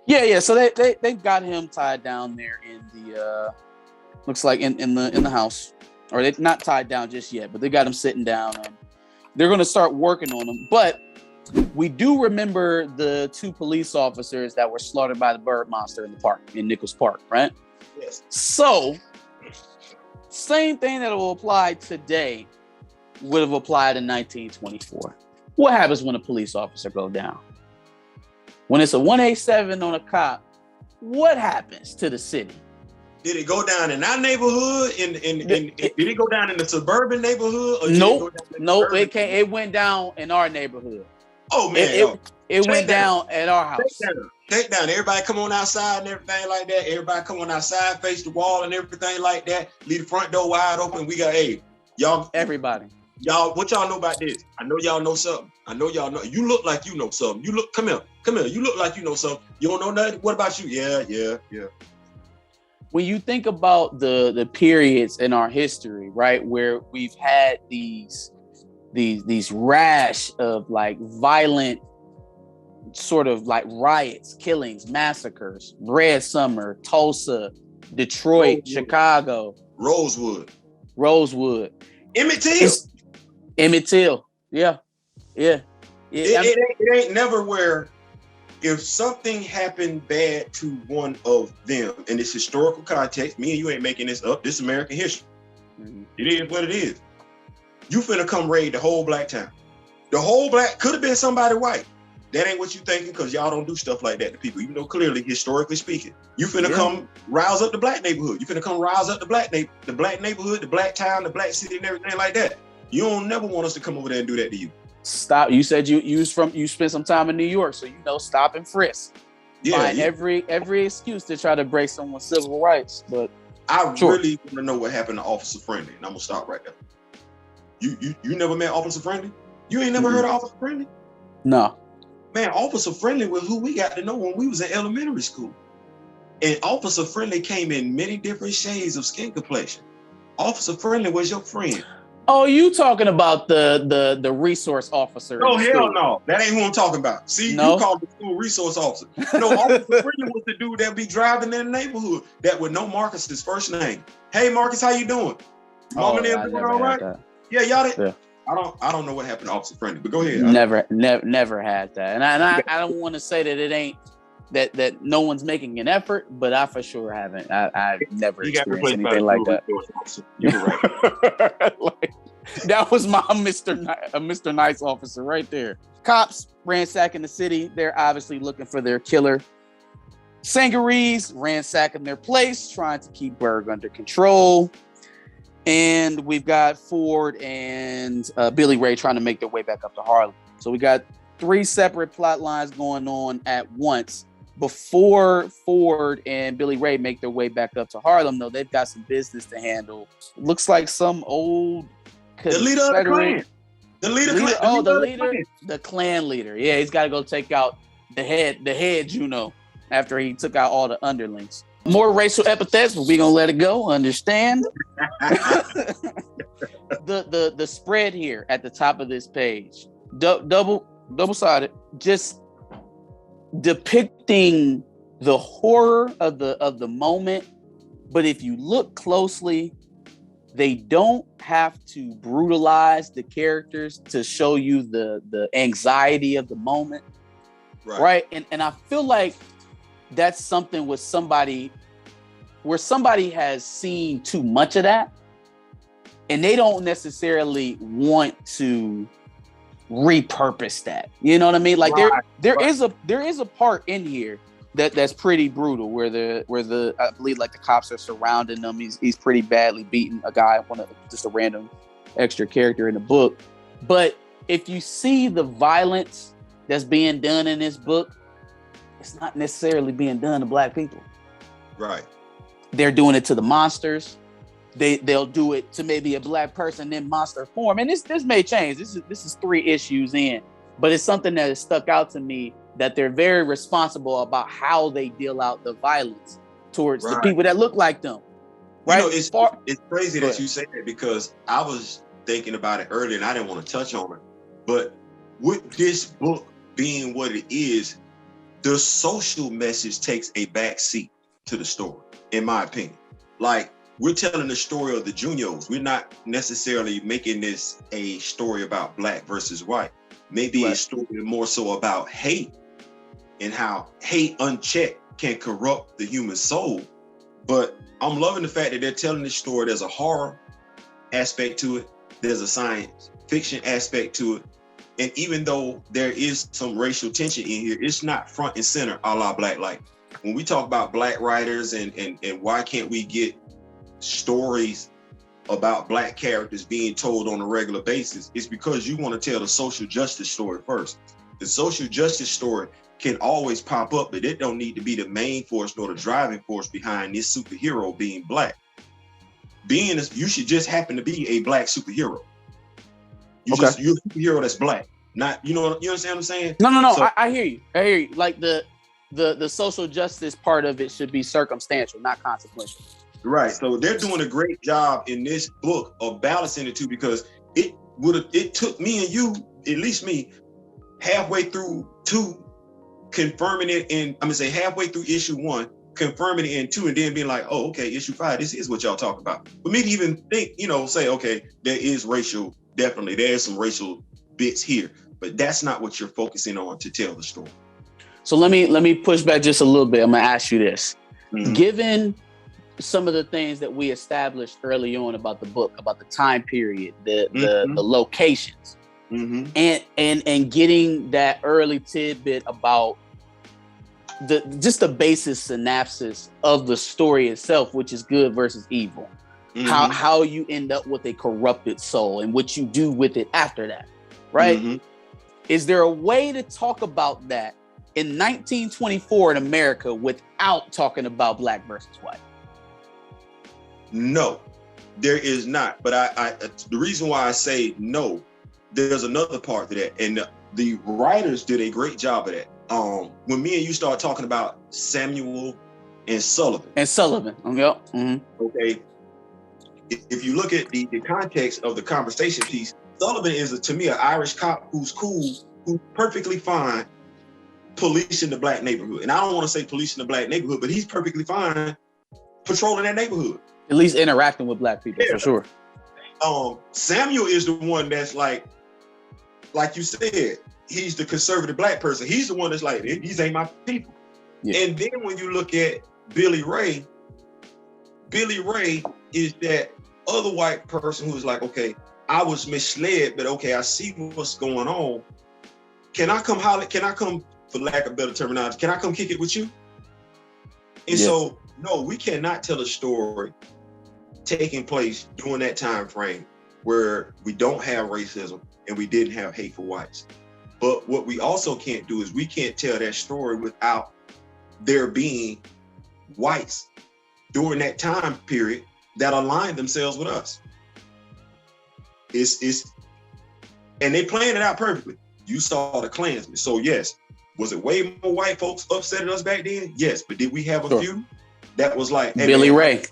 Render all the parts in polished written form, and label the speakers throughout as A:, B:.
A: Yeah. So they've got him tied down there in the looks like in the house, or they're not tied down just yet, but they got him sitting down. They're going to start working on him, but we do remember the two police officers that were slaughtered by the bird monster in the park, in Nichols Park, right?
B: Yes.
A: So, same thing that will apply today would have applied in 1924. What happens when a police officer goes down? When it's a 187 on a cop, what happens to the city?
B: Did it go down in our neighborhood? Did it go down in the suburban neighborhood? Or
A: Nope. It went down in our neighborhood.
B: Oh man,
A: it went down at our house.
B: Take down. Everybody come on outside and everything like that. Everybody come on outside, face the wall and everything like that. Leave the front door wide open. We got y'all.
A: Everybody.
B: Y'all, what y'all know about this? I know y'all know something. I know y'all know. You look like you know something. Come here. You look like you know something. You don't know nothing. What about you? Yeah.
A: When you think about the periods in our history, right, where we've had these rash of like violent sort of like riots, killings, massacres, Red Summer, Tulsa, Detroit, Rosewood. Chicago, Rosewood, Emmett Till. Yeah.
B: It ain't never where if something happened bad to one of them in this historical context, me and you ain't making this up. This is American history. Mm-hmm. It is what it is. You finna come raid the whole black town. The whole black could have been somebody white. That ain't what you thinking, because y'all don't do stuff like that to people. You know, clearly, historically speaking, you finna come rouse up the black neighborhood. You finna come rouse up the black neighborhood, the black town, the black city, and everything like that. You don't never want us to come over there and do that to you.
A: Stop. You said you spent some time in New York, so you know stop and frisk. Find every excuse to try to break someone's civil rights. But
B: I really want to know what happened to Officer Friendly, and I'm gonna stop right there. You never met Officer Friendly? You ain't never heard of Officer Friendly?
A: No.
B: Man, Officer Friendly was who we got to know when we was in elementary school. And Officer Friendly came in many different shades of skin complexion. Officer Friendly was your friend.
A: Oh, you talking about the resource officer?
B: No, hell no. That ain't who I'm talking about. See, no? You call the school resource officer. No, Officer Friendly was the dude that be driving in the neighborhood that would know Marcus's first name. Hey, Marcus, how you doing? Mom and them doing all right? Yeah, y'all didn't. Yeah. I don't know what happened to Officer Friendly, but go ahead.
A: Never had that, and I don't want to say that it ain't that no one's making an effort, but I for sure haven't. I've never experienced anything like that.
B: You're right.
A: Like, that was my Mr. Nice officer right there. Cops ransacking the city. They're obviously looking for their killer. Sangeryes ransacking their place, trying to keep Berg under control. And we've got Ford and Billy Ray trying to make their way back up to Harlem. So we got 3 separate plot lines going on at once. Before Ford and Billy Ray make their way back up to Harlem, though, they've got some business to handle. It looks like some old
B: the leader of the Klan.
A: The Klan leader. Yeah, he's got to go take out the head, Juno, after he took out all the underlings. More racial epithets, but we're gonna let it go. Understand? the spread here at the top of this page, double-sided, just depicting the horror of the moment. But if you look closely, they don't have to brutalize the characters to show you the anxiety of the moment, right? And I feel like that's something where somebody has seen too much of that, and they don't necessarily want to repurpose that. You know what I mean? Like there is a part in here that's pretty brutal where the I believe like the cops are surrounding him. He's pretty badly beaten. A guy, just a random extra character in the book. But if you see the violence that's being done in this book, it's not necessarily being done to black people.
B: Right.
A: They're doing it to the monsters. They'll do it to maybe a black person in monster form. And this may change. This is 3 issues in, but it's something that has stuck out to me, that they're very responsible about how they deal out the violence towards the people that look like them. Right?
B: You know, it's crazy that you say that, because I was thinking about it earlier and I didn't want to touch on it. But with this book being what it is, the social message takes a back seat to the story, in my opinion. Like, we're telling the story of the Juniors. We're not necessarily making this a story about black versus white. Maybe a story more so about hate and how hate unchecked can corrupt the human soul. But I'm loving the fact that they're telling this story. There's a horror aspect to it. There's a science fiction aspect to it. And even though there is some racial tension in here, it's not front and center a la Black Light. When we talk about black writers and why can't we get stories about black characters being told on a regular basis, it's because you want to tell the social justice story first. The social justice story can always pop up, but it don't need to be the main force nor the driving force behind this superhero being black. You should just happen to be a black superhero. You're a superhero that's black. Not, you understand what I'm saying?
A: No. So, I hear you. Like the social justice part of it should be circumstantial, not consequential.
B: Right. So they're doing a great job in this book of balancing the two, because it took me and you, at least me, halfway through two, confirming it in, I'm gonna say halfway through issue 1, confirming it in 2, and then being like, oh, okay, issue 5, this is what y'all talk about. For me to even think, say, okay, there is racial, definitely, there's some racial bits here, but that's not what you're focusing on to tell the story.
A: So let me push back just a little bit. I'm gonna ask you this. Mm-hmm. Given some of the things that we established early on about the book, about the time period, the locations, and getting that early tidbit about just the basis synopsis of the story itself, which is good versus evil, how you end up with a corrupted soul and what you do with it after that, right? Is there a way to talk about that in 1924 in America without talking about black versus white?
B: No, there is not. But the reason why I say no, there's another part to that, and the writers did a great job of that. When me and you start talking about Samuel and Sullivan. Okay. If you look at the context of the conversation piece, Sullivan is to me an Irish cop who's cool, who's perfectly fine policing the black neighborhood. And I don't want to say policing the black neighborhood, but he's perfectly fine patrolling that neighborhood.
A: At least interacting with black people, for sure.
B: Samuel is the one that's like you said, he's the conservative black person. He's the one that's like, these ain't my people. Yeah. And then when you look at Billy Ray is that other white person who's like, okay, I was misled, but okay, I see what's going on. Can I come holler? Can I come, for lack of better terminology, can I come kick it with you? And so, no, we cannot tell a story taking place during that time frame where we don't have racism and we didn't have hate for whites. But what we also can't do is we can't tell that story without there being whites during that time period that align themselves with us. And they planned it out perfectly. You saw the Klansmen. So yes, was it way more white folks upset at us back then? Yes, but did we have a few that was like, hey,
A: Billy Ray?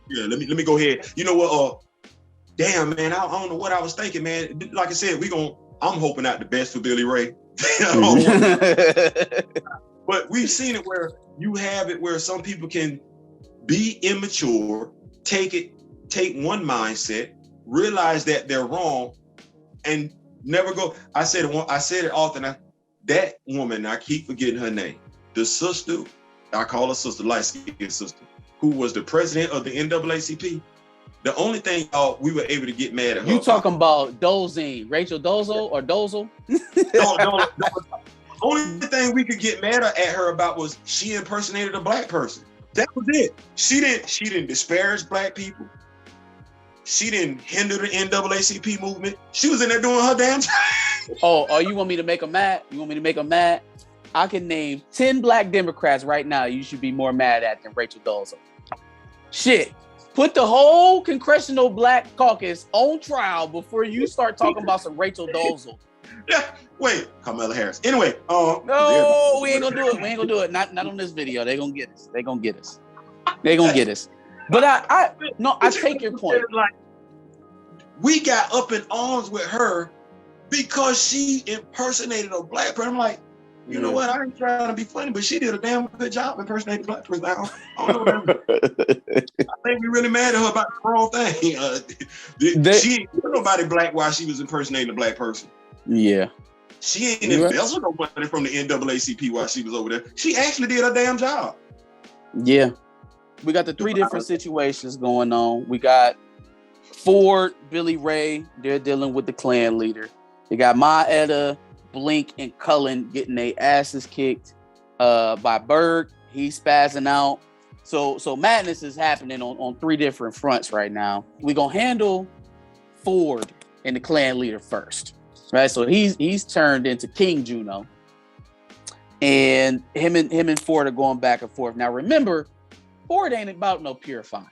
B: Yeah, let me go ahead. You know what? Damn, man, I don't know what I was thinking, man. Like I said, I'm hoping out the best for Billy Ray. But we've seen it where you have it where some people can be immature, take one mindset, realize that they're wrong, and never go. I said it often. That woman, I keep forgetting her name. The sister, I call her sister, light-skinned sister, who was the president of the NAACP. The only thing we were able to get mad at her.
A: You talking about Dozine, Rachel Dozo or Dozel?
B: No. The only thing we could get mad at her about was she impersonated a black person. That was it. She didn't disparage black people. She didn't hinder the NAACP movement. She was in there doing her damn thing.
A: Oh, you want me to make them mad? I can name 10 black Democrats right now you should be more mad at than Rachel Dolezal. Shit. Put the whole Congressional Black Caucus on trial before you start talking about some Rachel Dolezal.
B: Yeah, wait, Kamala Harris. Anyway,
A: no, we ain't gonna do it. Not on this video. They gonna get us. But I take your point.
B: Like, we got up in arms with her because she impersonated a black person. I'm like, You know what? I ain't trying to be funny, but she did a damn good job impersonating the black person. I don't know what I think we really mad at her about the wrong thing. She ain't put nobody black while she was impersonating a black person.
A: Yeah.
B: She ain't embezzled no money from the NAACP while she was over there. She actually did her damn job.
A: Yeah. We got the three different situations going on. We got Ford, Billy Ray, they're dealing with the Klan leader. They got Ma Etta, Blink, and Cullen getting their asses kicked by Berg. He's spazzing out. So madness is happening on three different fronts right now. We're gonna handle Ford and the Klan leader first. Right. So he's turned into King Juno. And him and Ford are going back and forth. Now remember, Ford ain't about no purifying.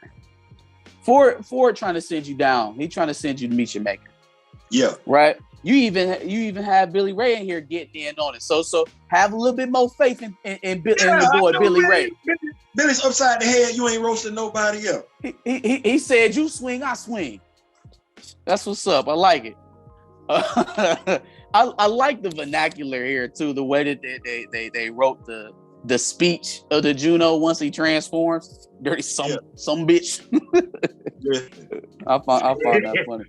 A: Ford trying to send you down. He's trying to send you to meet your maker.
B: Yeah.
A: Right. You even have Billy Ray in here getting in on it. So have a little bit more faith in your boy Billy Ray.
B: Billy's upside the head. You ain't roasting nobody else.
A: He said, "You swing, I swing." That's what's up. I like it. I like the vernacular here too. The way that they wrote the speech of the Juno once he transforms. Dirty some bitch.
B: Yeah.
A: I found that funny.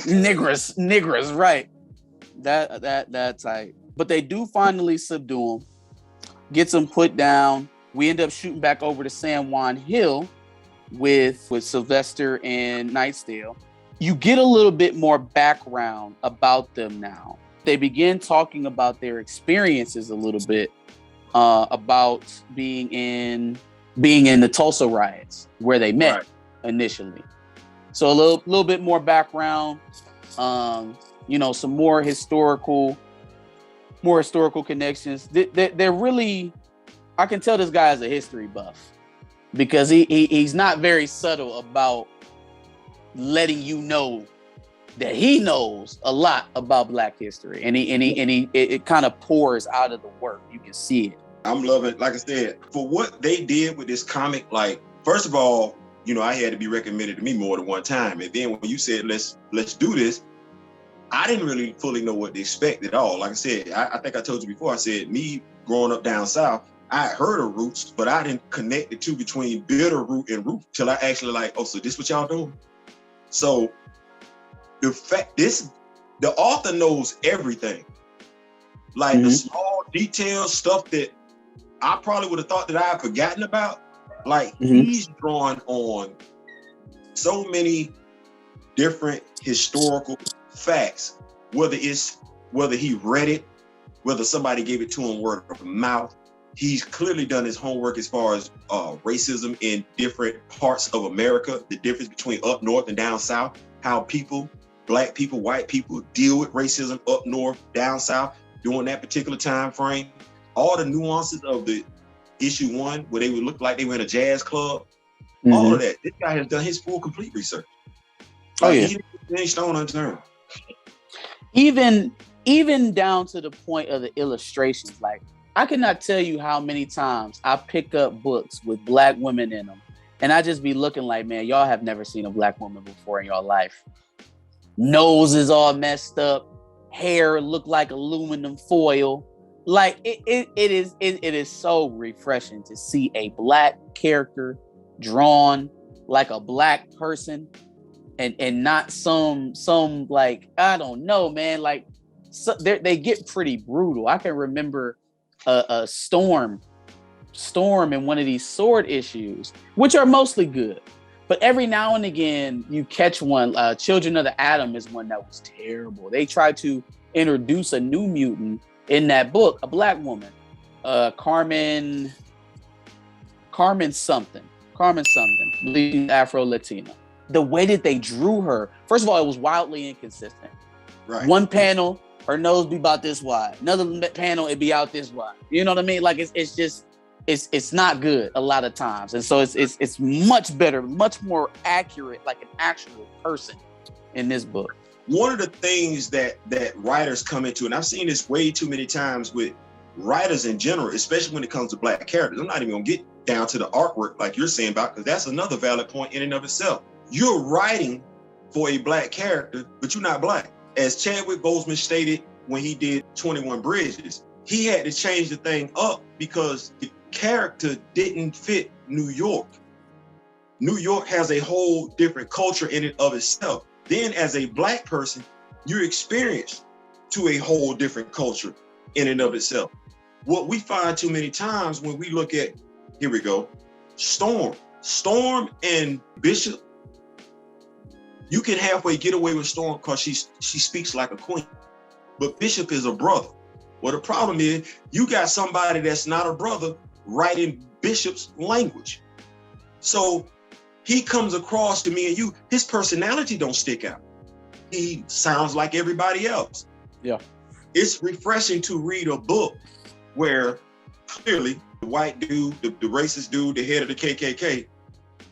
A: Niggers, right? That tight. But they do finally subdue him, gets him put down. We end up shooting back over to San Juan Hill with Sylvester and Nightstale. You get a little bit more background about them now. They begin talking about their experiences a little bit, about being in the Tulsa riots where they met initially. So a little bit more background, some more historical connections. They're really, I can tell this guy is a history buff because he's not very subtle about letting you know that he knows a lot about Black history, and it kind of pours out of the work. You can see it.
B: I'm loving, like I said, for what they did with this comic. Like, first of all, I had to be recommended to me more than one time, and then when you said let's do this, I didn't really fully know what to expect at all. Like I said, I think I told you before. I said me growing up down south, I heard of Roots, but I didn't connect the two between Bitter Root and Root till I actually so this what y'all doing? So the fact the author knows everything, like the small details, stuff that I probably would have thought that I had forgotten about. Like he's drawing on so many different historical facts, whether he read it, whether somebody gave it to him word of mouth. He's clearly done his homework as far as racism in different parts of America, the difference between up north and down south, how people, Black people, white people deal with racism up north, down south during that particular time frame. All the nuances of the issue 1, where they would look like they were in a jazz club. All of that. This guy has done his full complete research. He ain't stone unturned.
A: Even down to the point of the illustrations, like I cannot tell you how many times I pick up books with Black women in them, and I just be looking like, man, y'all have never seen a Black woman before in your life. Nose is all messed up, hair look like aluminum foil. Like it is so refreshing to see a Black character drawn like a Black person, and not some like, I don't know, man. Like they get pretty brutal. I can remember a storm in one of these sword issues, which are mostly good, but every now and again you catch one. Children of the Atom is one that was terrible. They tried to introduce a new mutant in that book, a Black woman, Carmen something, Afro-Latina. The way that they drew her, first of all, it was wildly inconsistent.
B: Right.
A: One panel, her nose be about this wide. Another panel, it'd be out this wide. You know what I mean? Like it's not good a lot of times. And so it's much better, much more accurate, like an actual person in this book.
B: One of the things that writers come into, and I've seen this way too many times with writers in general, especially when it comes to Black characters. I'm not even gonna get down to the artwork like you're saying about, because that's another valid point in and of itself. You're writing for a Black character, but you're not Black. As Chadwick Boseman stated when he did 21 Bridges, he had to change the thing up because the character didn't fit New York. New York has a whole different culture in it of itself. Then as a black person, you're experienced to a whole different culture in and of itself. What we find too many times when we look at, here we go, Storm and Bishop, you can halfway get away with Storm because she speaks like a queen, but Bishop is a brother. Well, the problem is you got somebody that's not a brother writing Bishop's language. So he comes across to me and you, his personality don't stick out. He sounds like everybody else.
A: Yeah.
B: It's refreshing to read a book where clearly the white dude, the racist dude, the head of the KKK,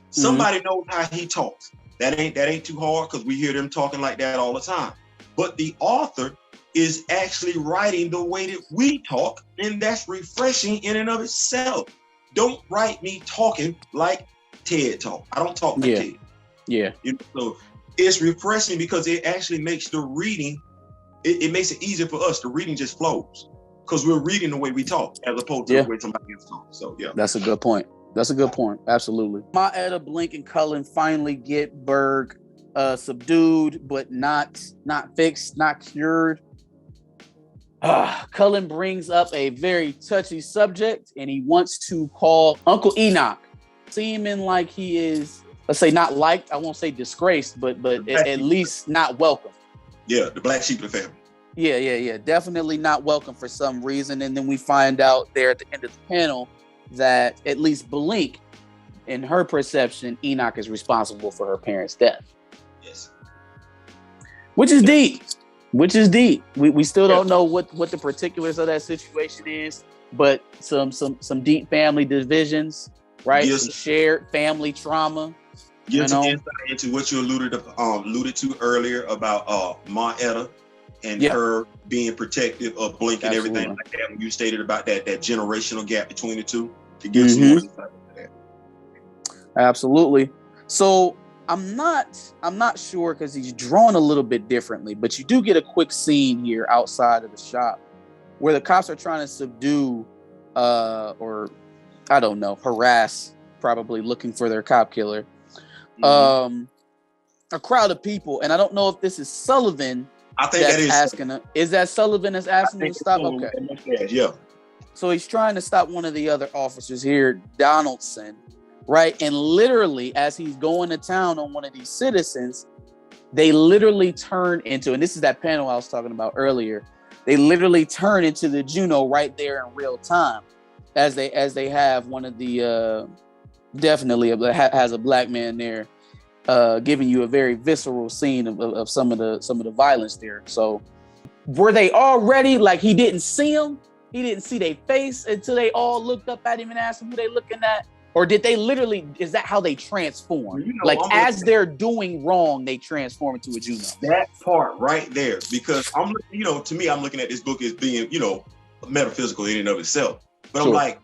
B: somebody knows how he talks. That ain't too hard because we hear them talking like that all the time. But the author is actually writing the way that we talk, and that's refreshing in and of itself. Don't write me talking like Ted talk. I don't talk like Ted.
A: Yeah.
B: So it's refreshing because it actually makes the reading, it makes it easier for us. The reading just flows because we're reading the way we talk as opposed to the way somebody else talks. So yeah.
A: That's a good point. Absolutely. Maeda, Blink, and Cullen finally get Berg subdued, but not fixed, not cured. Cullen brings up a very touchy subject, and he wants to call Uncle Enoch, seeming like he is, let's say, not liked. I won't say disgraced, but at least not welcome.
B: Yeah, the black sheep of the family.
A: Yeah. Definitely not welcome for some reason. And then we find out there at the end of the panel that at least Blink, in her perception, Enoch is responsible for her parents' death.
B: Yes.
A: Which is deep. We still don't know what the particulars of that situation is, but some deep family divisions, right?
B: Yes.
A: Some shared family trauma.
B: Give some insight into what you alluded to earlier about Maeda and her being protective of Blink and everything like that. When you stated about that generational gap between the two, to give some more insight into that.
A: Absolutely. So I'm not sure because he's drawn a little bit differently, but you do get a quick scene here outside of the shop where the cops are trying to subdue or I don't know, harass, probably looking for their cop killer. A crowd of people, and I don't know if this is Sullivan.
B: I think that is
A: asking him. Is that Sullivan that's asking him to stop? Okay.
B: Yeah.
A: So he's trying to stop one of the other officers here, Donaldson, right? And literally, as he's going to town on one of these citizens, they literally turn into, and this is that panel I was talking about earlier, they literally turn into the Juno right there in real time, as they have one of the definitely has a black man there, giving you a very visceral scene of some of the violence there. So were they already like he didn't see them? He didn't see their face until they all looked up at him and asked him who they looking at? Or did they literally, is that how they transform? As they're doing wrong, they transform into a Juno.
B: That part right there, because to me, I'm looking at this book as being, metaphysical in and of itself. But I'm like,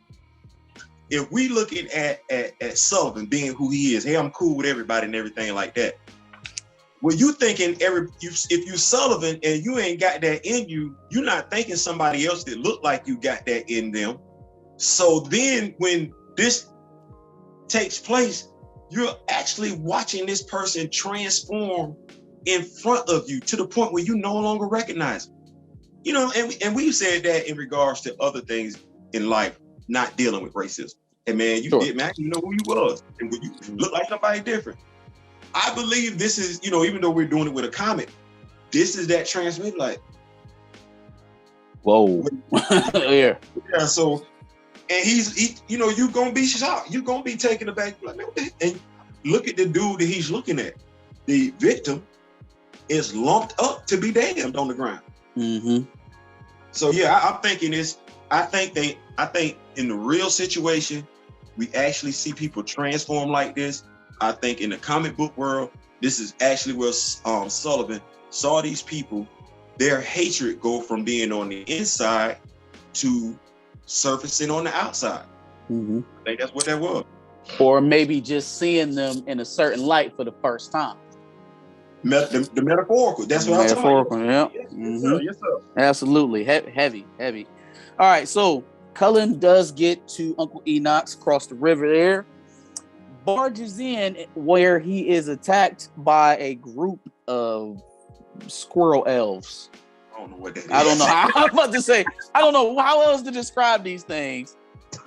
B: if we looking at Sullivan being who he is, hey, I'm cool with everybody and everything like that. Well, you thinking if you Sullivan and you ain't got that in you, you're not thinking somebody else that look like you got that in them. So then when this takes place, you're actually watching this person transform in front of you to the point where you no longer recognize them. And we said that in regards to other things in life, not dealing with racism. And man, you didn't actually know who you was, and when you look like somebody different. I believe this is, even though we're doing it with a comic, this is that transmit. Like,
A: whoa, yeah.
B: So, and you're gonna be shocked. You're gonna be taken aback. Like, man, and look at the dude that he's looking at. The victim is lumped up to be damned on the ground.
A: Mm-hmm.
B: So yeah, I'm thinking this. I think in the real situation, we actually see people transform like this. I think in the comic book world, this is actually where Sullivan saw these people, their hatred go from being on the inside to surfacing on the outside.
A: Mm-hmm.
B: I think that's what that was.
A: Or maybe just seeing them in a certain light for the first time.
B: The metaphorical. That's what I'm talking about.
A: Yeah.
B: Yes, mm-hmm. Yes, sir.
A: Absolutely. Heavy. All right, so Cullen does get to Uncle Enoch's across the river there, barges in where he is attacked by a group of squirrel elves.
B: I don't know what that is.
A: I don't know. I'm about to say, I don't know how else to describe these things,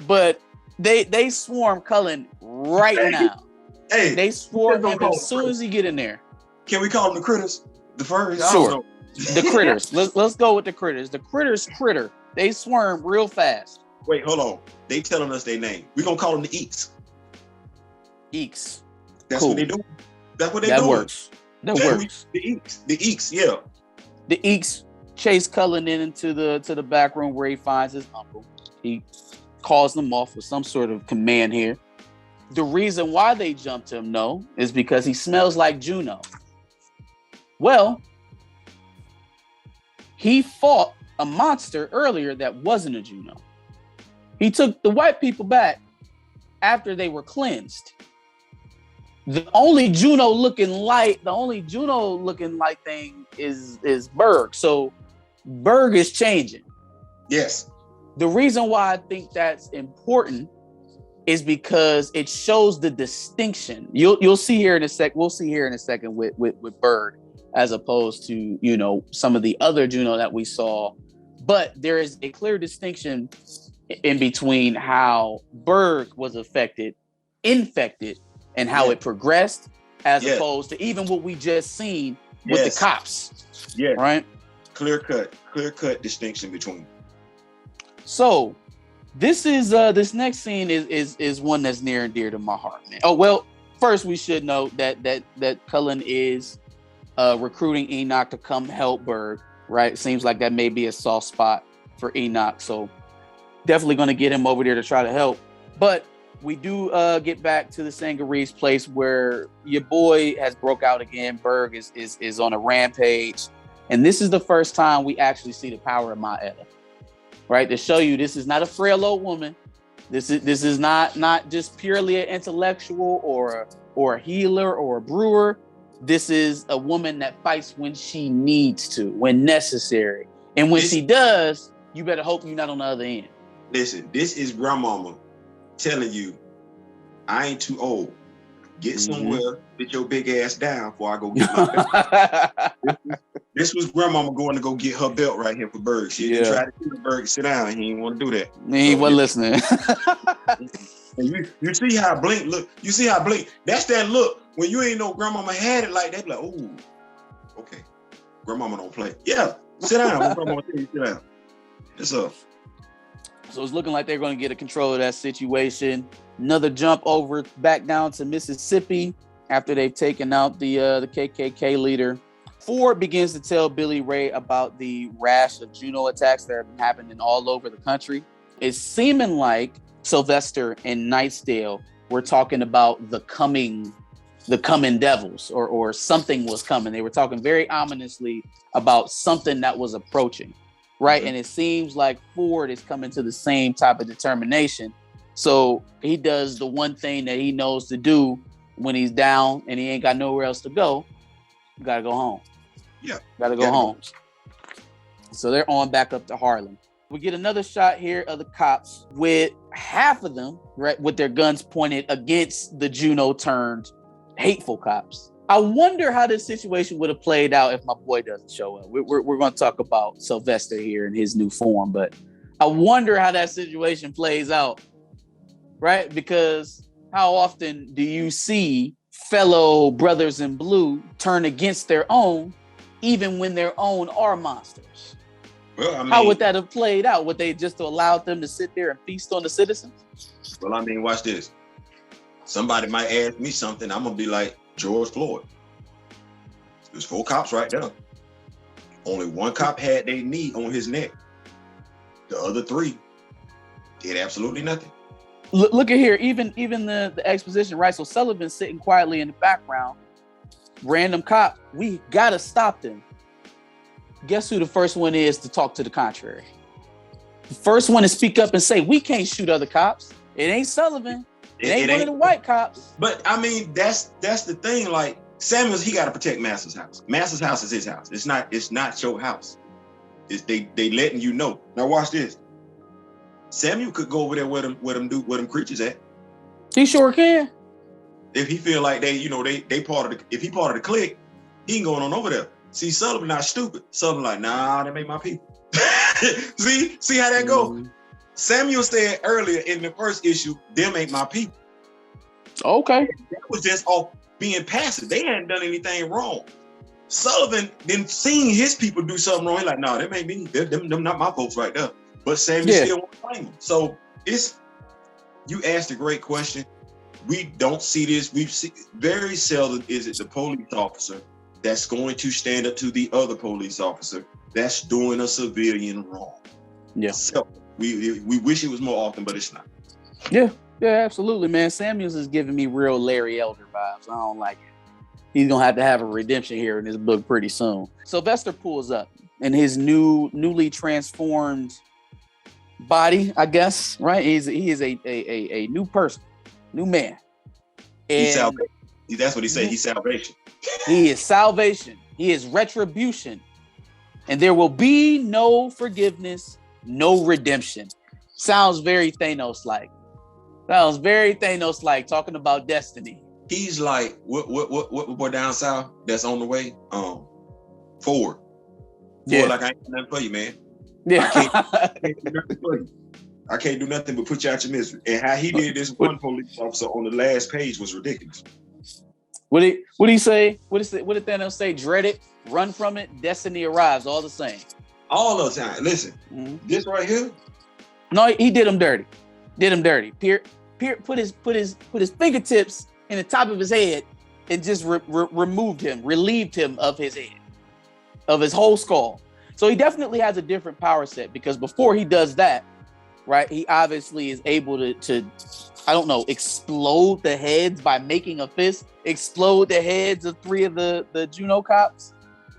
A: but they swarm Cullen right now.
B: Hey,
A: they swarm him as soon as he get in there.
B: Can we call them the critters? The furries?
A: Sure. The critters. Let's go with the critters. The critters critter. They swarm real fast.
B: Wait, hold on. They telling us their name. We're gonna call them the Eeks.
A: Eeks.
B: That's
A: cool.
B: what they do. That's what they do.
A: That works.
B: The Eeks. The Eeks, yeah.
A: The Eeks chase Cullen into the back room where he finds his uncle. He calls them off with some sort of command here. The reason why they jumped him, is because he smells like Juno. Well, he fought a monster earlier that wasn't a Juno. He took the white people back after they were cleansed. The only Juno looking like thing is Berg. So Berg is changing.
B: Yes.
A: The reason why I think that's important is because it shows the distinction. You'll see here in a sec. We'll see here in a second with Berg, as opposed to some of the other Juno that we saw. But there is a clear distinction in between how Berg was infected, and how it progressed, as opposed to even what we just seen with the cops.
B: Yeah.
A: Right.
B: Clear cut distinction between.
A: So this next scene is one that's near and dear to my heart, man. Oh, well, first we should note that Cullen is recruiting Enoch to come help Berg, right? It seems like that may be a soft spot for Enoch. So definitely going to get him over there to try to help. But we do get back to the Sangerye's place where your boy has broke out again. Berg is on a rampage. And this is the first time we actually see the power of Maeda, right? To show you this is not a frail old woman. This is not just purely an intellectual or a healer or a brewer. This is a woman that fights when she needs to, when necessary. And when she does, you better hope you're not on the other end.
B: Listen, this is grandmama telling you, I ain't too old. Get somewhere, sit your big ass down before I go get my belt. This was grandmama going to go get her belt right here for Berg. She didn't try to get the Berg sit down. He didn't want to do that.
A: He wasn't listening.
B: And you see how Blink look. You see how Blink. That's that look. When you ain't know grandmama had it like that, like, oh, okay. Grandmama don't play. Yeah, sit down. When grandmama tell you sit down. It's up.
A: So it's looking like they're going to get a control of that situation. Another jump over back down to Mississippi after they've taken out the KKK leader. Ford begins to tell Billy Ray about the rash of Juno attacks that have been happening all over the country. It's seeming like Sylvester and Nightsdale were talking about the coming devils or something was coming. They were talking very ominously about something that was approaching, right? And it seems like Ford is coming to the same type of determination. So he does the one thing that he knows to do when he's down and he ain't got nowhere else to go. You gotta go home.
B: Yeah.
A: Gotta go home. So they're on back up to Harlem. We get another shot here of the cops with half of them, right, with their guns pointed against the Juno turned hateful cops. I wonder how this situation would have played out if my boy doesn't show up. We're going to talk about Sylvester here in his new form, but I wonder how that situation plays out, right? Because how often do you see fellow brothers in blue turn against their own, even when their own are monsters?
B: Well, I mean,
A: how would that have played out? Would they just allowed them to sit there and feast on the citizens?
B: Well, I mean, watch this. Somebody might ask me something. I'm going to be like, George Floyd. There's 4 cops right there. Only 1 cop had their knee on his neck. The other 3 did absolutely nothing.
A: Look at here, even the exposition, right? So Sullivan's sitting quietly in the background. Random cop, we gotta stop them. Guess who the first one is to talk to the contrary? The first one to speak up and say, we can't shoot other cops. It ain't Sullivan. It ain't one of the white cops.
B: But I mean, that's the thing. Like Samuels, he got to protect Master's house. Master's house is his house. It's not your house. It's they letting you know. Now watch this. Samuel could go over there where them creatures at.
A: He sure can.
B: If he feel like they part of the, if he part of the clique, he ain't going on over there. See, Sullivan not stupid. Sullivan like, nah, they make my people. see how that go? Samuel said earlier in the first issue, them ain't my people.
A: Okay.
B: That was just off being passive. They hadn't done anything wrong. Sullivan then seeing his people do something wrong, he's like, nah, them ain't me. Them not my folks right there. But Samuel still won't claim them. So you asked a great question. We don't see this. We've seen very seldom is it the police officer that's going to stand up to the other police officer that's doing a civilian wrong.
A: Yeah.
B: So we wish it was more often, but it's not.
A: Yeah, absolutely, man. Samuels is giving me real Larry Elder vibes. I don't like it. He's gonna have a redemption here in this book pretty soon. Sylvester pulls up in his newly transformed body, I guess, right? He is a new person, new man. And
B: he's salvation. That's what he said. He's salvation.
A: He is salvation. He is retribution. And there will be no forgiveness, no redemption. Sounds very Thanos-like. Talking about destiny.
B: He's like, what boy down south that's on the way? Ford.
A: Yeah.
B: Like, I ain't got nothing for you, man.
A: Yeah.
B: I can't do nothing but put you out your misery. And how he did this one police officer on the last page was ridiculous.
A: What did he say? What did Thanos say? Dread it, run from it, destiny arrives, all the same.
B: All the time. Listen, this right here.
A: No, he did him dirty. Pierre put his fingertips in the top of his head and just relieved him of his head, of his whole skull. So he definitely has a different power set, because before he does that, right, he obviously is able to I don't know, explode the heads by making a fist, explode the heads of 3 of the Juno cops.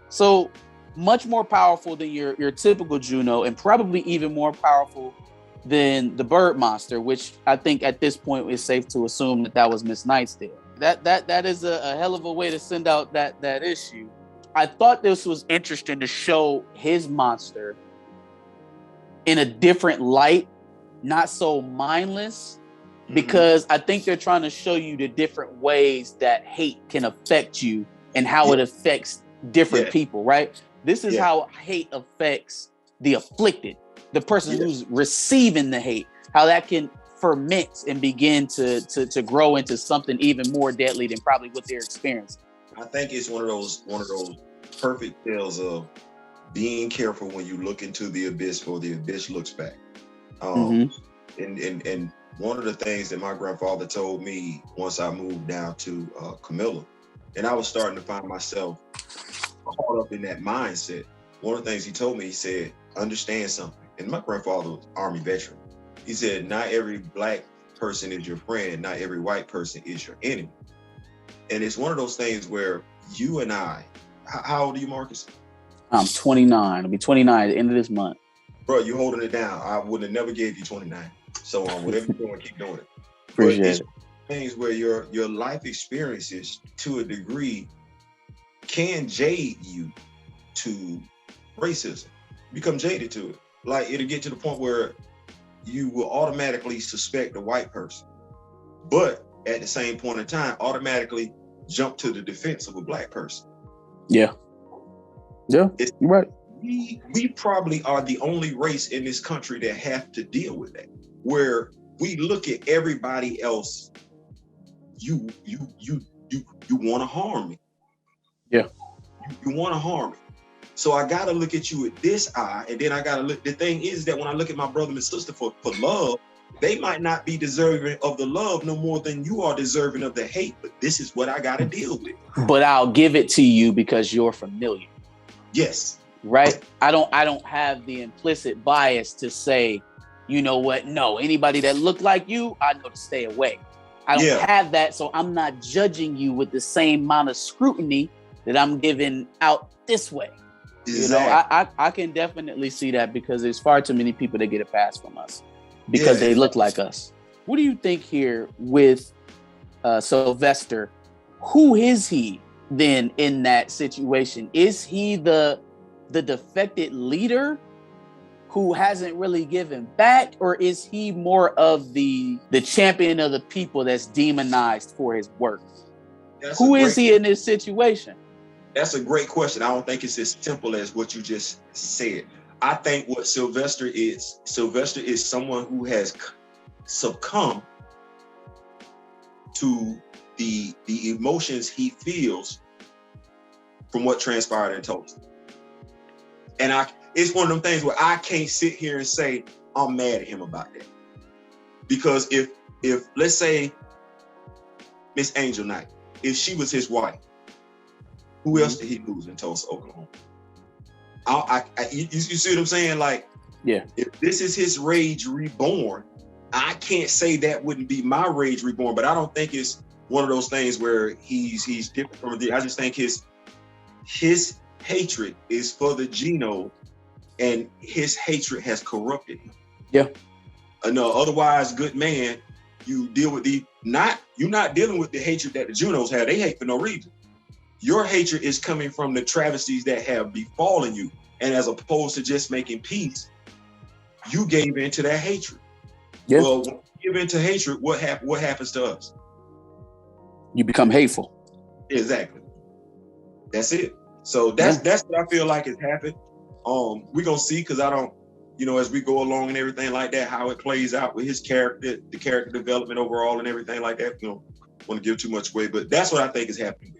A: So much more powerful than your typical Juno, and probably even more powerful than the Bird Monster, which I think at this point is safe to assume that was Miss Nightstale. That is a hell of a way to send out that issue. I thought this was interesting to show his monster in a different light, not so mindless, because I think they're trying to show you the different ways that hate can affect you and how it affects different people, right? This is how hate affects the afflicted, the person who's receiving the hate, how that can ferment and begin to grow into something even more deadly than probably what they're experiencing.
B: I think it's one of those perfect tales of being careful when you look into the abyss, for the abyss looks back. And one of the things that my grandfather told me once I moved down to Camilla, and I was starting to find myself caught up in that mindset. One of the things he told me, he said, understand something. And my grandfather was Army veteran. He said, not every black person is your friend, not every white person is your enemy. And it's one of those things where you and I, how old are you, Marcus?
A: I'm 29. I'll be 29 at the end of this month.
B: Bro, you're holding it down. I would have never gave you 29. So whatever you're doing, keep doing it.
A: Appreciate it.
B: Things where your life experiences, to a degree, can jade you to racism. You become jaded to it. Like, it'll get to the point where you will automatically suspect a white person, but at the same point in time, automatically jump to the defense of a black person. Yeah, you're right. We probably are the only race in this country that have to deal with that, where we look at everybody else. You want to harm me. Yeah, you want to harm me. So I got to look at you with this eye, and then I got to look. The thing is that when I look at my brother and sister for love, they might not be deserving of the love no more than you are deserving of the hate. But this is what I got to deal with.
A: But I'll give it to you because you're familiar.
B: Yes.
A: Right. I don't have the implicit bias to say, you know what? No, anybody that looked like you, I know to stay away. I don't have that, so I'm not judging you with the same amount of scrutiny that I'm giving out this way. Exactly. You know, I can definitely see that, because there's far too many people that get a pass from us because they look like us. What do you think here with Sylvester? Who is he then in that situation? Is he the defected leader, who hasn't really given back, or is he more of the champion of the people that's demonized for his work? Who is he in this situation?
B: That's a great question. I don't think it's as simple as what you just said. I think what Sylvester is someone who has succumbed to the emotions he feels from what transpired in Tulsa. And it's one of them things where I can't sit here and say I'm mad at him about that. Because if let's say Miss Angel Knight, if she was his wife, who else did he lose in Tulsa, Oklahoma? You see what I'm saying? Like,
A: yeah.
B: If this is his rage reborn, I can't say that wouldn't be my rage reborn, but I don't think it's one of those things where he's different from the. I just think his hatred is for the Geno, and his hatred has corrupted him.
A: Yeah.
B: No, otherwise, good man, you deal with you're not dealing with the hatred that the Junos have. They hate for no reason. Your hatred is coming from the travesties that have befallen you. And as opposed to just making peace, you gave in to that hatred. Yeah. Well, when you give in to hatred, what happens to us?
A: You become hateful.
B: Exactly. That's it. So that's what I feel like has happened. We're gonna see, because I don't, as we go along and everything like that, how it plays out with his character, the character development overall and everything like that. We don't want to give too much away, but that's what I think is happening.